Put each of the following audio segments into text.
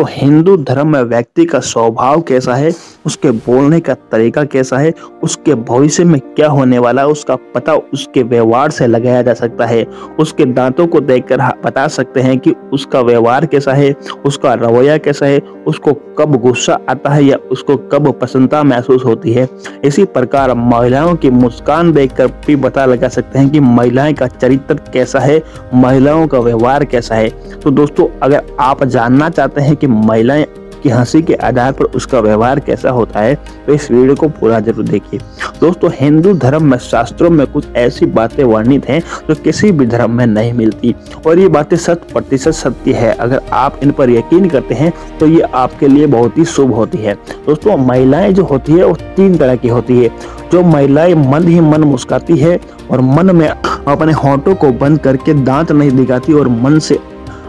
दोस्तों हिंदू धर्म में व्यक्ति का स्वभाव कैसा है, उसके बोलने का तरीका कैसा है, उसके भविष्य में क्या होने वाला है, उसका पता उसके व्यवहार से लगाया जा सकता है। उसके दांतों को देखकर बता सकते हैं कि उसका व्यवहार कैसा है, उसका रवैया कैसा है, उसको कब गुस्सा आता है या उसको कब प्रसन्नता महसूस होती है। इसी प्रकार महिलाओं की मुस्कान देखकर भी पता लगा सकते हैं कि महिलाएं का चरित्र कैसा है, महिलाओं का व्यवहार कैसा है। तो दोस्तों अगर आप जानना चाहते हैं कि महिलाएं की हंसी के आधार पर उसका व्यवहार कैसा होता है तो इस वीडियो को पूरा जरूर देखिए। दोस्तों हिंदू धर्म में शास्त्रों में कुछ ऐसी बातें वर्णित हैं जो किसी भी धर्म में नहीं मिलती और ये बातें 100% सत्य है। अगर आप इन पर यकीन करते हैं तो ये आपके लिए बहुत ही शुभ होती है। दोस्तों महिलाएं जो होती है वो 3 तरह की होती है। जो महिलाएं मन ही मन मुस्कुराती है और मन में अपने होंठों को बंद करके दांत नहीं दिखाती और मन से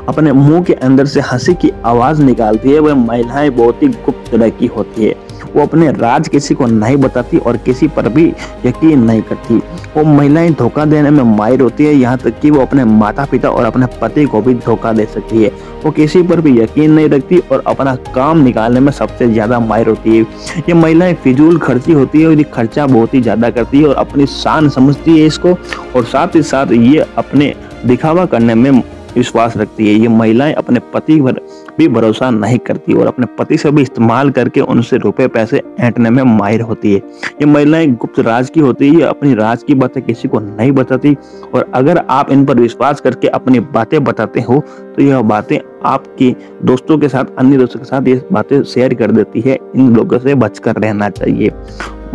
अपने मुंह के अंदर से हंसी की आवाज निकालती है, वह महिलाएं बहुत ही गुप्त तरह की होती है। वो अपने राज किसी को नहीं बताती और किसी पर भी यकीन नहीं करती। वो महिलाएं धोखा देने में माहिर होती है, यहाँ तक कि वो अपने माता पिता और अपने पति को भी धोखा दे सकती है। वो किसी पर भी यकीन नहीं रखती और अपना काम निकालने में सबसे ज्यादा माहिर होती है। ये महिलाएं फिजूल खर्ची होती है और ये खर्चा बहुत ही ज्यादा करती है और अपनी शान समझती है इसको, और साथ ही साथ ये अपने दिखावा करने में विश्वास रखती है। ये महिलाएं अपने पति पर भी भरोसा नहीं करती और अपने पति से भी इस्तेमाल करके उनसे रुपए पैसे ऐंठने में माहिर होती है। ये महिलाएं गुप्त राज की होती है, ये अपनी राज की बातें किसी को नहीं बताती और अगर आप इन पर विश्वास करके अपनी बातें बताते हो तो यह बातें आपके दोस्तों के साथ, अन्य दोस्तों के साथ ये बातें शेयर कर देती है। इन लोगों से बचकर रहना चाहिए।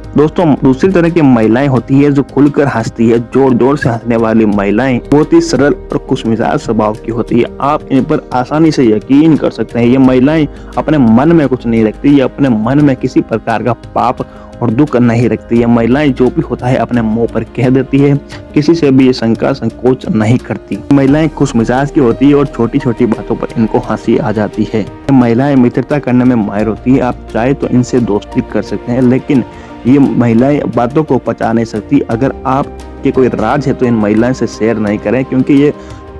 दोस्तों दूसरी तरह की महिलाएं होती है जो खुलकर हंसती है। जोर जोर से हंसने वाली महिलाएं बहुत ही सरल और खुशमिजाज स्वभाव की होती है। आप इन पर आसानी से यकीन कर सकते हैं। ये महिलाएं अपने मन में कुछ नहीं रखती, ये अपने मन में किसी प्रकार का पाप और दुख नहीं रखती है। महिलाएं जो भी होता है अपने मुंह पर कह देती है, किसी से भी ये शंका संकोच नहीं करती। महिलाएं खुश मिजाज की होती है और छोटी छोटी बातों पर इनको हंसी आ जाती है। महिलाएं मित्रता करने में माहिर होती है। आप चाहे तो इनसे दोस्ती कर सकते हैं, लेकिन ये महिलाएं बातों को पचा नहीं सकती। अगर आपके कोई राज है तो इन महिलाओं से शेयर नहीं करें, क्योंकि ये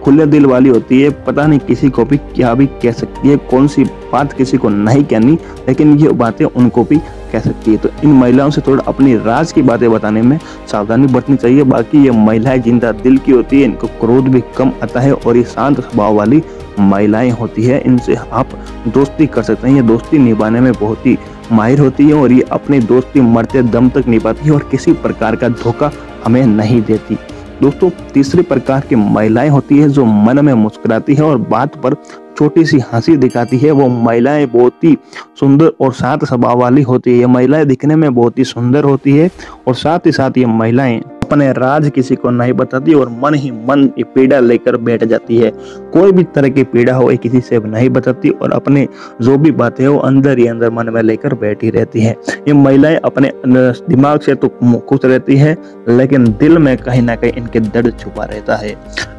खुले दिल वाली होती है। पता नहीं किसी को भी क्या भी कह सकती है, कौन सी बात किसी को नहीं कहनी, लेकिन ये बातें उनको भी कह सकती है। तो इन महिलाओं से थोड़ा अपनी राज की बातें बताने में सावधानी बरतनी चाहिए। बाकी ये महिलाएं जिंदा दिल की होती है, इनको क्रोध भी कम आता है और ये शांत स्वभाव वाली महिलाएं होती है। इनसे आप दोस्ती कर सकते हैं। ये दोस्ती निभाने में बहुत ही माहिर होती है और ये अपनी दोस्ती मरते दम तक निभाती है और किसी प्रकार का धोखा हमें नहीं देती। दोस्तों तीसरी प्रकार की महिलाएं होती है जो मन में मुस्कुराती है और बात पर छोटी सी हंसी दिखाती है। वो महिलाएं बहुत ही सुंदर और शांत स्वभाव वाली होती है। ये महिलाएं दिखने में बहुत ही सुंदर होती है और साथ ही साथ ये महिलाएं अपने राज किसी को नहीं बताती और मन ही मन ये पीड़ा लेकर बैठ जाती है। कोई भी तरह की पीड़ा हो ये किसी से नहीं बताती और अपने जो भी बातें हो अंदर ही अंदर मन में लेकर बैठी रहती है। ये महिलाएं अपने दिमाग से तो खुश रहती है, लेकिन दिल में कहीं ना कहीं इनके दर्द छुपा रहता है।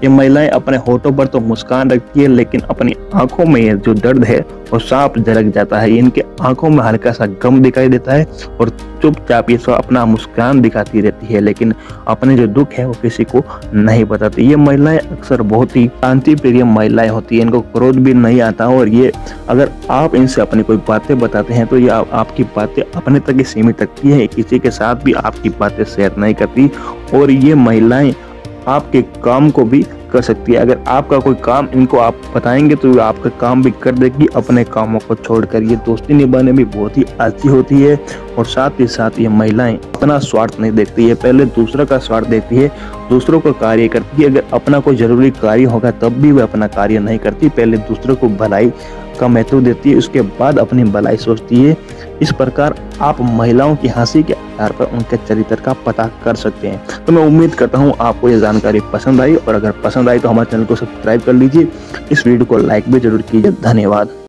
ये महिलाएं अपने होठों पर तो मुस्कान रखती है, लेकिन अपनी आंखों में ये जो दर्द है वो साफ झलक जाता है। इनके आंखों में हल्का सा गम दिखाई देता है और चुपचाप ये सब अपना मुस्कान दिखाती रहती है, लेकिन अपने जो दुख है वो किसी को नहीं बताती। ये महिलाएं अक्सर बहुत ही शांति प्रिय महिलाएं होती है। इनको क्रोध भी नहीं आता और ये अगर आप इनसे अपनी कोई बातें बताते हैं तो ये आपकी बातें अपने तक ही सीमित रखती है, किसी के साथ भी आपकी बातें शेयर नहीं करती और ये महिलाएं आपके काम को भी कर सकती है। अगर आपका कोई काम इनको आप बताएंगे तो ये आपका काम भी कर देगी अपने कामों को छोड़कर। ये दोस्ती निभाने में बहुत ही अच्छी होती है और साथ ही साथ ये महिलाएं अपना स्वार्थ नहीं देखती है, पहले दूसरा का स्वार्थ देखती है, दूसरों का कार्य करती है। अगर अपना कोई जरूरी कार्य होगा तब भी वह अपना कार्य नहीं करती, पहले दूसरों को भलाई का महत्व देती है, उसके बाद अपनी भलाई सोचती है। इस प्रकार आप महिलाओं की हंसी के आधार पर उनके चरित्र का पता कर सकते हैं। तो मैं उम्मीद करता हूं आपको ये जानकारी पसंद आई और अगर पसंद आई तो हमारे चैनल को सब्सक्राइब कर लीजिए। इस वीडियो को लाइक भी जरूर कीजिए। धन्यवाद।